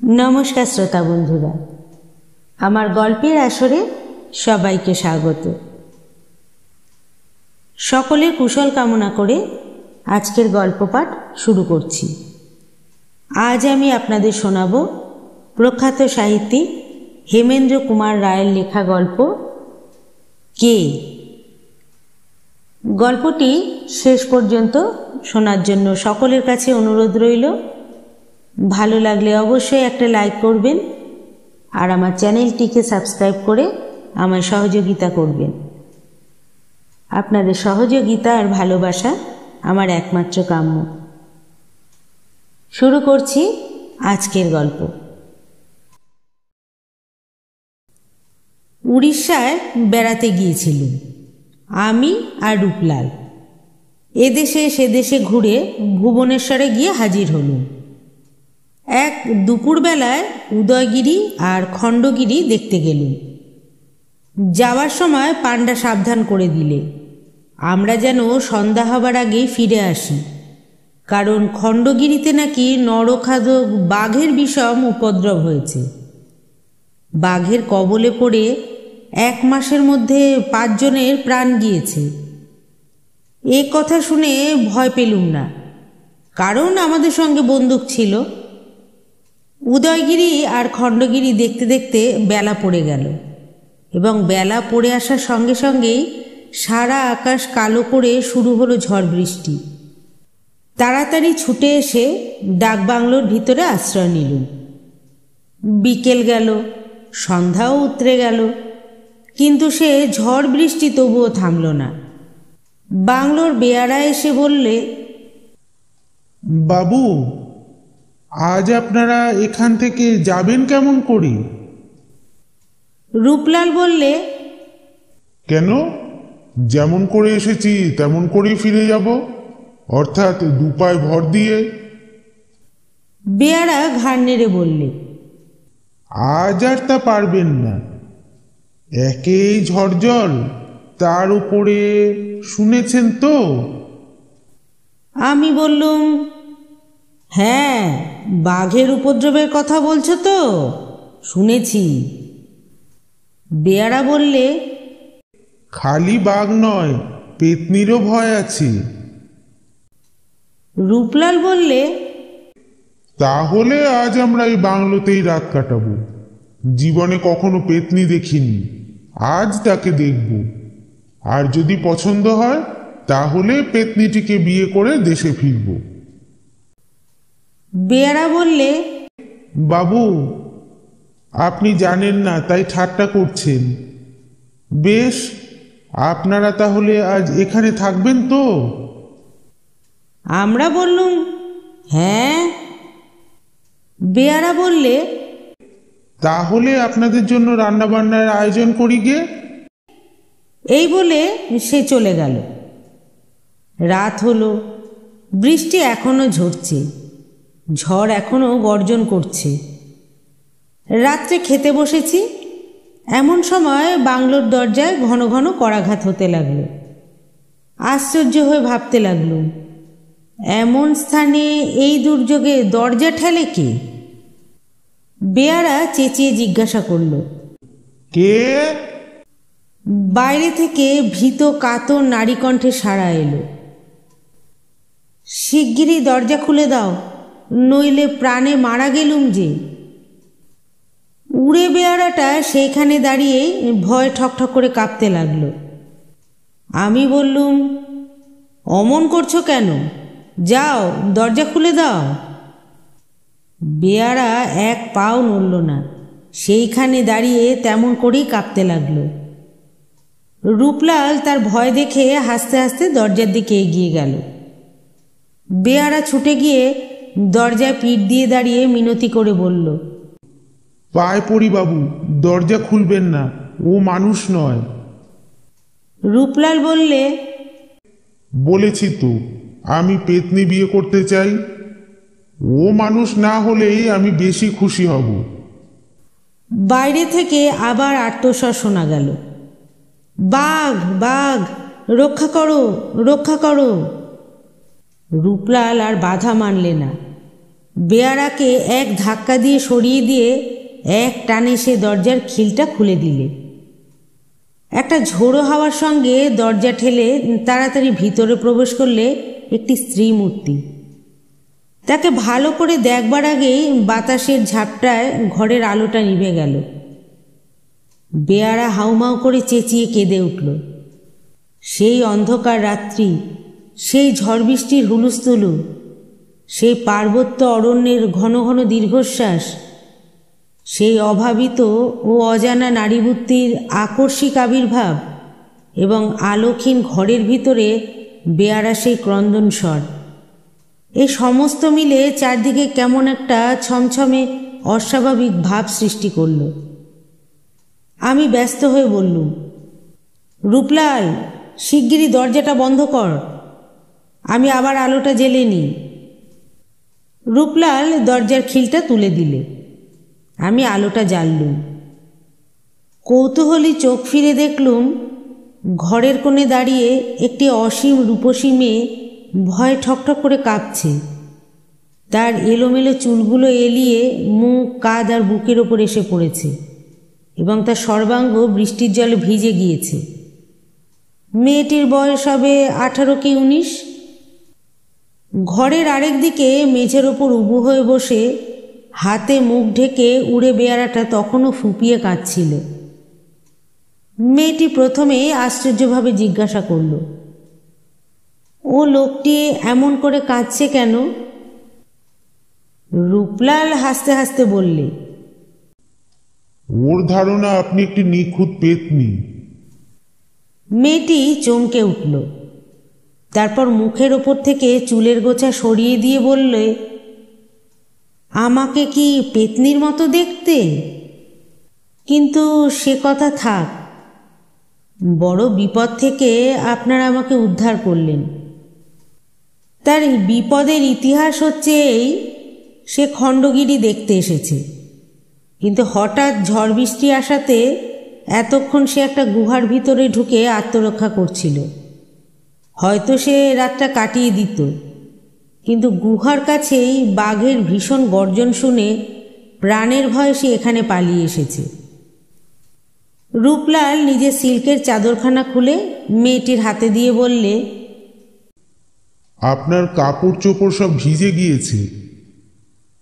नमस्कार श्रोता बंधुरा आमार गल्पेर आसरे सबाइके स्वागत। सकलेर कुशल कामना करे आजकेर गल्प पाठ शुरू करछि। आज आमी आपनादेर शोनाबो प्रख्यात साहित्यिक हेमेंद्र कुमार रायेर लेखा गल्प के। गल्पटी शेष पर्यन्त शोनार जन्य सकलेर काछे अनुरोध रइल। भालो लागले अवश्य एक लाइक करबेन और आमार चैनलटिके सबस्क्राइब करे आमाय सहयोगिता करबेन। आपनादेर सहयोगिता और भालोबासा आमार एकमात्र काम्य। शुरू करछि आजकेर गल्प। उड़ीष्याय बेड़ाते गिয়েছিলাম आमी और रूपलाल। एदेशे सेदेशे घुरे भुवनेश्वरे गिये हाजिर हलुम। एक दुपुर बेलाय उदयगिरी और खंडगिरी देखते गेलुम। जावार समय पांडा साबधान करे दिले आमरा जेन सन्ध्या हबार आगेई फिरे आसि, कारण खंडगिरीते नाकि नरखादक बाघेर विषम उपद्रव हयेछे। बाघेर कबले पड़े एक मासेर मध्य 5 जनेर प्राण गिয়েছে। ए कथा शुने भय पेलुम ना, कारण आमादेर संगे बंदूक छिलो। उदयगिरी और खंडगिरी देखते देखते बेला पड़े गेल एवं बेला पड़े आसार संगे संगेई सारा आकाश कालो करे शुरू हलो झड़ बृष्टि। ताड़ाताड़ी छुटे एसे डाक बांगलोर भितरे आश्रय निलुम। बिकेल गेल, सन्ध्याओ उतरे गेल, किन्तु से झड़ बृष्टि तबुओ थामलो ना। बांगलोर बेयारा एसे बोलले, बाबू आज आपनारा एखान थेके जाबेन केमन करे? रूपलाल बोलले, केन जेमन करे एसेछि तेमन करेई फिरे जाबो, अर्थात दुपाय भर दिए। बेयारा घाड़ नेड़े बोलले, आज आर ता पारबेन ना, एकेई झड़ जल तार उपरे शुनेछेन तो? आमी बोललुम, हाँ बाघेर उपद्रवेर कथा बोलछो तो? शुनेछि। बेयारा बोलले, खाली बाघ नय पेतनिरो भय आछे। रूपलाल बोलले, ताहले आज आमरा এই বাংলোতেই রাত কাটাবো। জীবনে কখনো পেতনি দেখিনি, আজ তাকে দেখব। আর যদি পছন্দ হয় তাহলে পেতনিটিকে বিয়ে করে দেশে ফিরব। বেয়ারা বললে, বাবু আপনি জানেন না তাই ঠাট্টা করছেন। বেশ, আপনারা তাহলে আজ এখানে থাকবেন তো? আমরা বললুম, হ্যাঁ। বেয়ারা বললে, তাহলে আপনাদের জন্য রান্না বান্নার আয়োজন করি গে। এই বলে সে চলে গেল। রাত হলো, বৃষ্টি এখনো ঝরছে, ঝড় এখনো গর্জন করছে। রাত্রে খেতে বসেছি, এমন সময় বাংলোর দরজায় ঘন ঘন করাঘাত হতে লাগলো। আশ্চর্য হয়ে ভাবতে লাগলুম, এমন স্থানে এই দুর্যোগে দরজা ঠেলে কে? বেয়ারা চেঁচিয়ে জিজ্ঞাসা করল, কে? বাইরে থেকে ভীত কাতর নারী কণ্ঠে সাড়া এলো, শিগগিরই দরজা খুলে দাও, নইলে প্রাণে মারা গেলুম যে। উড়ে বেয়ারাটা সেইখানে দাঁড়িয়ে ভয় ঠকঠক করে কাঁপতে লাগলো। আমি বললুম, অমন করছো কেন? যাও দরজা খুলে দাও। বেয়ারা এক পাও নড়ল না, সেইখানে দাঁড়িয়ে তেমন করেই কাঁপতে লাগলো। রূপলাল তার ভয় দেখে হাসতে হাসতে দরজার দিকে এগিয়ে গেল। বেয়ারা ছুটে গিয়ে দরজায় পিঠ দিয়ে দাঁড়িয়ে মিনতি করে বলল, পায়ে পড়ি বাবু, দরজা খুলবেন না, ও মানুষ নয়। রূপলাল বললে, বলেছি তো আমি পেতনি বিয়ে করতে চাই। ও মানুষ না হলেই আমি বেশি খুশি হব। বাইরে থেকে আবার আর্তস্বর শোনা গেল, বাঘ বাঘ, রক্ষা করো রক্ষা করো। রূপলাল আর বাধা মানলে না, বেয়ারাকে এক ধাক্কা দিয়ে সরিয়ে দিয়ে এক টানে সে দরজার খিলটা খুলে দিলে। একটা ঝোড়ো হাওয়ার সঙ্গে দরজা ঠেলে তাড়াতাড়ি ভিতরে প্রবেশ করলে একটি স্ত্রী মূর্তি। তাকে ভালো করে দেখবার আগেই বাতাসের ঝাপটায় ঘরের আলোটা নিভে গেল। বেয়ারা হাউমাউ করে চেঁচিয়ে কেঁদে উঠল। সেই অন্ধকার রাত্রি, সেই ঝড় বৃষ্টির হুলুস্থুলু, সেই পার্বত্য অরণ্যের ঘন ঘন দীর্ঘশ্বাস, সেই অভাবিত ও অজানা নারীবুদ্ধির আকস্মিক আবির্ভাব এবং আলোকহীন ঘরের ভিতরে বেয়ারা সেই ক্রন্দন স্বর, এই সমস্ত মিলে চারদিকে কেমন একটা ছমছমে অস্বাভাবিক ভাব সৃষ্টি করল। আমি ব্যস্ত হয়ে বললুম, রূপলাল, শিগগিরই দরজাটা বন্ধ কর, আমি আবার আলোটা জ্বেলে নিই। রূপলাল দরজার খিলটা তুলে দিলে। আমি আলোটা জ্বাললুম। কৌতূহলী চোখ ফিরে দেখলুম ঘরের কোণে দাঁড়িয়ে একটি অসীম রূপসী মেয়ে ভয়ে ঠকঠক করে কাঁপছে। তার এলোমেলো চুলগুলো এলিয়ে মুখ, কাঁধ আর বুকের ওপর এসে পড়েছে এবং তার সর্বাঙ্গ বৃষ্টির জলে ভিজে গিয়েছে। মেয়েটির বয়স হবে 18 কি 19। ঘরের আরেক দিকে মেঝের ওপর উবু হয়ে বসে হাতে মুখ ঢেকে উড়ে বেয়ারাটা তখনও ফুঁপিয়ে কাঁদছিল। মেয়েটি প্রথমে আশ্চর্যভাবে জিজ্ঞাসা করল, ও লোকটি এমন করে কাঁদছে কেন? রূপলাল হাসতে হাসতে বললে, ওর ধারণা আপনি একটি নিখুঁত পেতনি। মেয়েটি চমকে উঠল। তারপর মুখের ওপর থেকে চুলের গোছা সরিয়ে দিয়ে বললে, আমাকে কি পেতনির মতো দেখতে? কিন্তু সে কথা থাক, বড় বিপদ থেকে আপনারা আমাকে উদ্ধার করলেন। তার বিপদের ইতিহাস হচ্ছে এই, সে খণ্ডগিরি দেখতে এসেছে, কিন্তু হঠাৎ ঝড় বৃষ্টি আসাতে এতক্ষণ সে একটা গুহার ভিতরে ঢুকে আত্মরক্ষা করছিল। হয়তো সে রাতটা কাটিয়ে দিত, কিন্তু গুহার কাছেই বাঘের ভীষণ গর্জন শুনে প্রাণের ভয়ে সে এখানে পালিয়ে এসেছে। রূপলাল নিজের সিল্কের চাদরখানা খুলে মেয়েটির হাতে দিয়ে বললে, আপনার কাপড় চোপড় সব ভিজে গিয়েছে।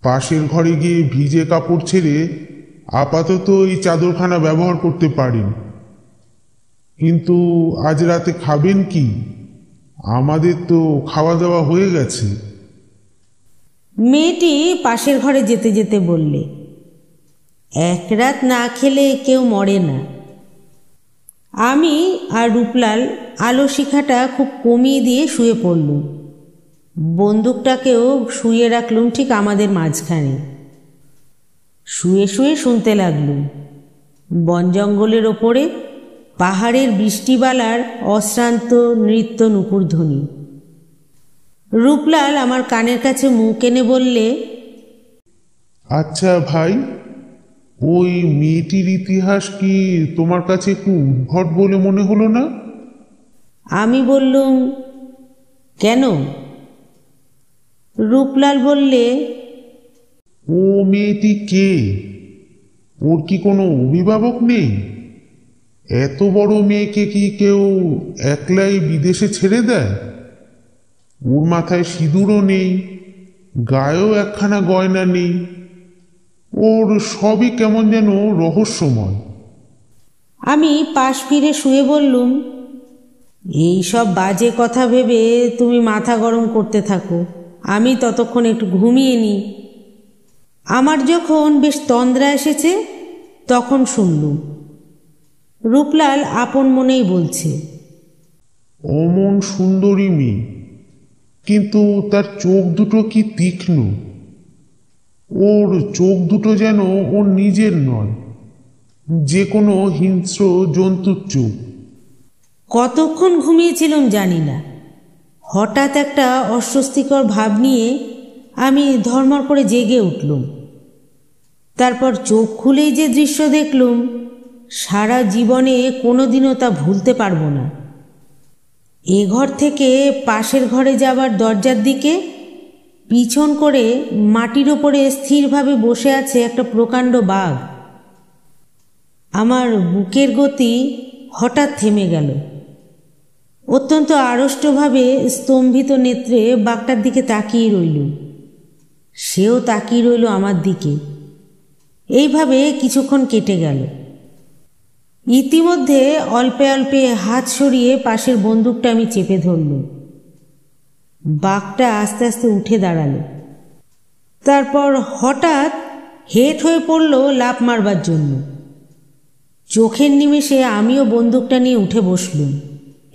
পাশের ঘরে গিয়ে ভিজে কাপড় ছেড়ে আপাতত এই চাদরখানা ব্যবহার করতে পারেন, কিন্তু আজ রাতে খাবেন কি? আমাদের তো খাওয়া দাওয়া হয়ে গেছে। মেয়েটি পাশের ঘরে যেতে যেতে বললে, এক রাত না খেলে কেউ মরে না। আমি আর রূপলাল আলো শিখাটা খুব কমিয়ে দিয়ে শুয়ে পড়লুম। বন্দুকটাকেও শুয়ে রাখলুম ঠিক আমাদের মাঝখানে। শুয়ে শুয়ে শুনতে লাগলুম বন জঙ্গলের ওপরে পাহাড়ের বৃষ্টিবালার অশ্রান্ত নৃত্য নুপুরধ্বনি। রূপলাল আমার কানের কাছে মুখ এনে বললে, আচ্ছা ভাই, ওই মেয়েটির ইতিহাস কি তোমার কাছে একটু উদ্ভট বলে মনে হলো না? আমি বললুম, কেন? রূপলাল বললে, ও মেয়েটি কে? ওর কি কোনো অভিভাবক নেই? এত বড় মেয়েকে কি কেউ একলাই বিদেশে ছেড়ে দেয়? ওর মাথায় সিঁদুরও নেই, গায়েও একখানা গয়না নেই। ওর সবই কেমন যেন রহস্যময়। আমি পাশ ফিরে শুয়ে বললুম, এই সব বাজে কথা ভেবে তুমি মাথা গরম করতে থাকো, আমি ততক্ষণ একটু ঘুমিয়ে নিই। আমার যখন বেশ তন্দ্রা এসেছে তখন শুনলুম রূপলাল আপন মনেই বলছে, অমন সুন্দরী মেয়ে, কিন্তু তার চোখ দুটো কি তীক্ষ্ণ! ওর চোখ দুটো যেন ওর নিজের নয়, যে কোনো হিংস্র জন্তুর চোখ। কতক্ষণ ঘুমিয়েছিলাম জানি না, হঠাৎ একটা অস্বস্তিকর ভাব নিয়ে আমি ধর্মর করে জেগে উঠলুম। তারপর চোখ খুলেই যে দৃশ্য দেখলুম, সারা জীবনে কোনোদিনও তা ভুলতে পারবো না। এ ঘর থেকে পাশের ঘরে যাবার দরজার দিকে পিছন করে মাটির ওপরে স্থিরভাবে বসে আছে একটা প্রকাণ্ড বাঘ। আমার বুকের গতি হঠাৎ থেমে গেল। অত্যন্ত আড়ষ্টভাবে স্তম্ভিত নেত্রে বাঘটার দিকে তাকিয়ে রইল। সেও তাকিয়ে রইল আমার দিকে। এইভাবে কিছুক্ষণ কেটে গেল। ইতিমধ্যে অল্পে অল্পে হাত সরিয়ে পাশের বন্দুকটা আমি চেপে ধরলুম। বাঘটা আস্তে আস্তে উঠে দাঁড়ালো। তারপর হঠাৎ হেঁট হয়ে পড়ল লাফ মারবার জন্য। চোখের নিমেষে আমিও বন্দুকটা নিয়ে উঠে বসলুম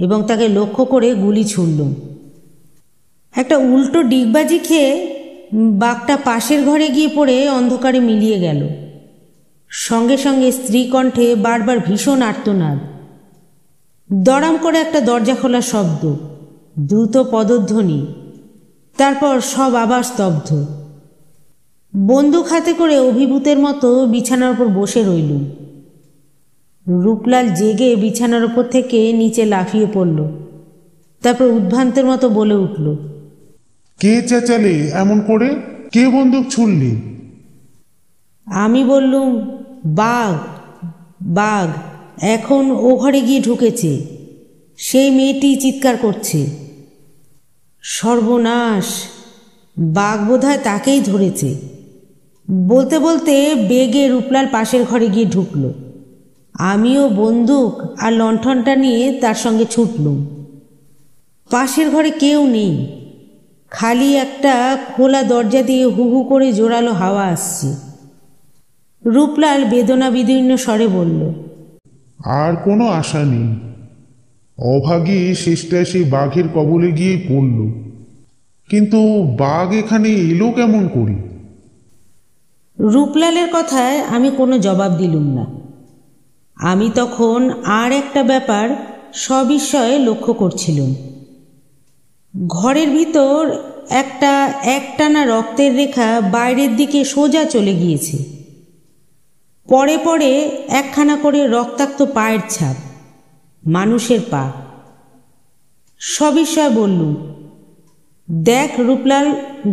এবং তাকে লক্ষ্য করে গুলি ছুড়লুম। একটা উল্টো ডিগবাজি খেয়ে বাঘটা পাশের ঘরে গিয়ে পড়ে অন্ধকারে মিলিয়ে গেল। সঙ্গে সঙ্গে স্ত্রী কণ্ঠে বারবার ভীষণ আর্তনাদ। দড়াম করে একটা দরজা খোলার শব্দ, দ্রুত পদধ্বনি, তারপর সব আবার স্তব্ধ। বন্দুক হাতে করে অভিভূতের মতো বিছানার উপর বসে রইলুম। রূপলাল জেগে বিছানার উপর থেকে নিচে লাফিয়ে পড়ল। তারপর উদ্ভ্রান্তের মতো বলে উঠল, কে চেঁচালে এমন করে? কে বন্দুক ছুড়লি? আমি বললুম, বাঘ, বাঘ এখন ও ঘরে গিয়ে ঢুকেছে। সেই মেয়েটি চিৎকার করছে। সর্বনাশ, বাঘ বোধহয় তাকেই ধরেছে। বলতে বলতে বেগে রূপলাল পাশের ঘরে গিয়ে ঢুকল। আমিও বন্দুক আর লণ্ঠনটা নিয়ে তার সঙ্গে ছুটলুম। পাশের ঘরে কেউ নেই, খালি একটা খোলা দরজা দিয়ে হু হু করে জোরালো হাওয়া আসছে। রূপলাল বেদনা বিদীর্ণ স্বরে বলল, আর কোনো আশা নেই। অভাগী শেষটায় সেই বাঘের কবলে গিয়ে পড়ল। কিন্তু বাঘ এখানে এলো কেমন করে? রূপলালের কথায় আমি কোনো জবাব দিলুম না। আমি তখন আর একটা ব্যাপার সবিস্ময়ে লক্ষ্য করছিলাম। ঘরের ভিতর একটা একটানা রক্তের রেখা বাইরের দিকে সোজা চলে গিয়েছে। পরে পরে একখানা করে রক্তাক্ত পায়ের ছাপ, মানুষের পা। সবিস্ময়ে বললুম, দেখ রূপলাল,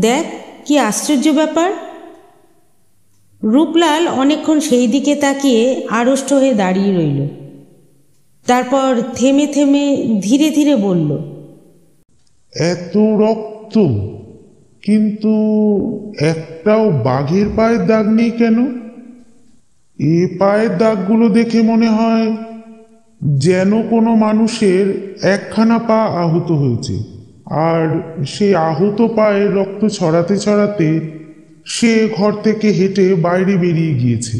দেখ কি আশ্চর্য ব্যাপার। রূপলাল অনেকক্ষণ সেই দিকে তাকিয়ে আড়ষ্ট হয়ে দাঁড়িয়ে রইল। তারপর থেমে থেমে ধীরে ধীরে বলল, এত রক্ত, কিন্তু একটাও বাঘের পায়ের দাগ নেই কেন? এ পায়ের দাগগুলো দেখে মনে হয় যেন কোনো মানুষের একখানা পা আহত হয়েছে, আর সেই আহত পায়ের রক্ত ছড়াতে ছড়াতে সে ঘর থেকে হেঁটে বাইরে বেরিয়ে গিয়েছে।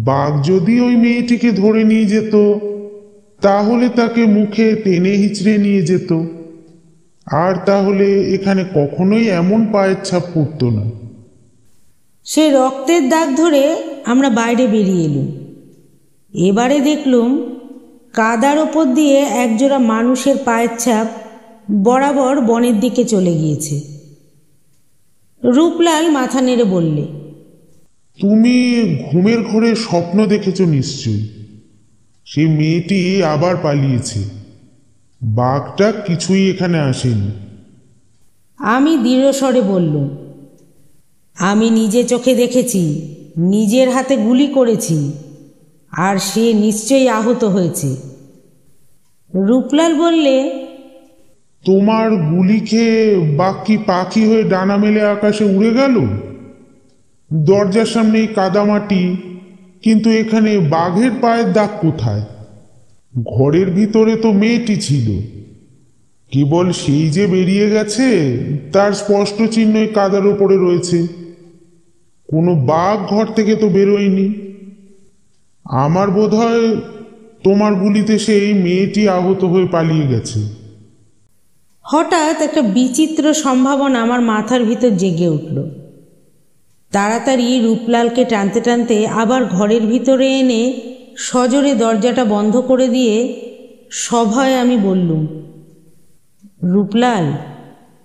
বাঘ যদি ওই মেয়েটিকে ধরে নিয়ে যেত, তাহলে তাকে মুখে টেনে হিচড়ে নিয়ে যেত, আর তাহলে এখানে কখনোই এমন পায়ের ছাপ পড়ত না। সে রক্তের দাগ ধরে আমরা বাইরে বেরিয়ে এলুম। এবারে দেখলুম কাদার ওপর দিয়ে একজোড়া মানুষের পায়ের ছাপ বরাবর বনের দিকে চলে গিয়েছে। রূপলাল মাথা নেড়ে বললে, তুমি ঘুমের ঘোরে স্বপ্ন দেখেছ নিশ্চয়ই। সেই মেয়েটি আবার পালিয়েছে। বাঘটা কিছুই এখানে আসেনি। আমি দৃঢ়স্বরে বললুম, আমি নিজে চোখে দেখেছি, নিজের হাতে গুলি করেছি, আর সে নিশ্চয়ই আহত হয়েছে। রূপলাল বললে, তোমার গুলি খেয়ে বাঘ কি পাখি হয়ে ডানা মেলে আকাশে উড়ে গেল? দরজার সামনে কাদামাটি, কিন্তু এখানে বাঘের পায়ের দাগ কোথায়? ঘরের ভিতরে তো মেয়েটি ছিল, কেবল সেই যে বেরিয়ে গেছে তার স্পষ্ট চিহ্নই কাদার ওপরে রয়েছে। কোনো বাঘ ঘর থেকে তো বেরোয়নি। আমার বোধ হয় তোমার গুলিতে সেই মেয়েটি আহত হয়ে পালিয়ে গেছে। হঠাৎ একটা বিচিত্র সম্ভাবনা আমার মাথার ভিতর জেগে উঠল। তাড়াতাড়ি রূপলালকে টানতে টানতে আবার ঘরের ভিতরে এনে সজোরে দরজাটা বন্ধ করে দিয়ে সভয়ে আমি বললুম, রূপলাল,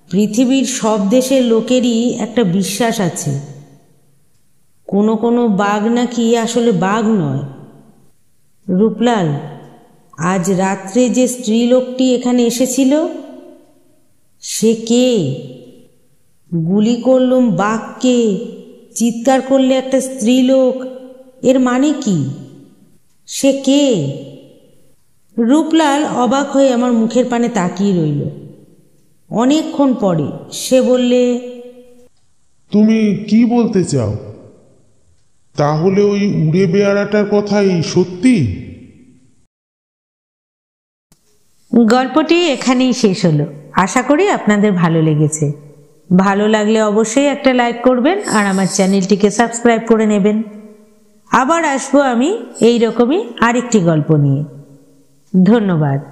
পৃথিবীর সব দেশের লোকেরই একটা বিশ্বাস আছে, কোনো কোনো বাঘ নাকি আসলে বাঘ নয়। রূপলাল, আজ রাত্রে যে স্ত্রীলোকটি এখানে এসেছিল, সে কে? গুলি করলুম বাঘকে, চিৎকার করলে একটা স্ত্রীলোক, এর মানে কি? সে কে? রূপলাল অবাক হয়ে আমার মুখের পানে তাকিয়ে রইল। অনেকক্ষণ পরে সে বললে, তুমি কি বলতে চাও? তাহলে ওই উড়ে বেয়ারাটার কথাই সত্যি? গল্পটি এখানেই শেষ হলো। আশা করি আপনাদের ভালো লেগেছে। ভালো লাগলে অবশ্যই একটা লাইক করবেন আর আমার চ্যানেলটিকে সাবস্ক্রাইব করে নেবেন। আবার আসবো আমি এই রকমই আরেকটি গল্প নিয়ে। ধন্যবাদ।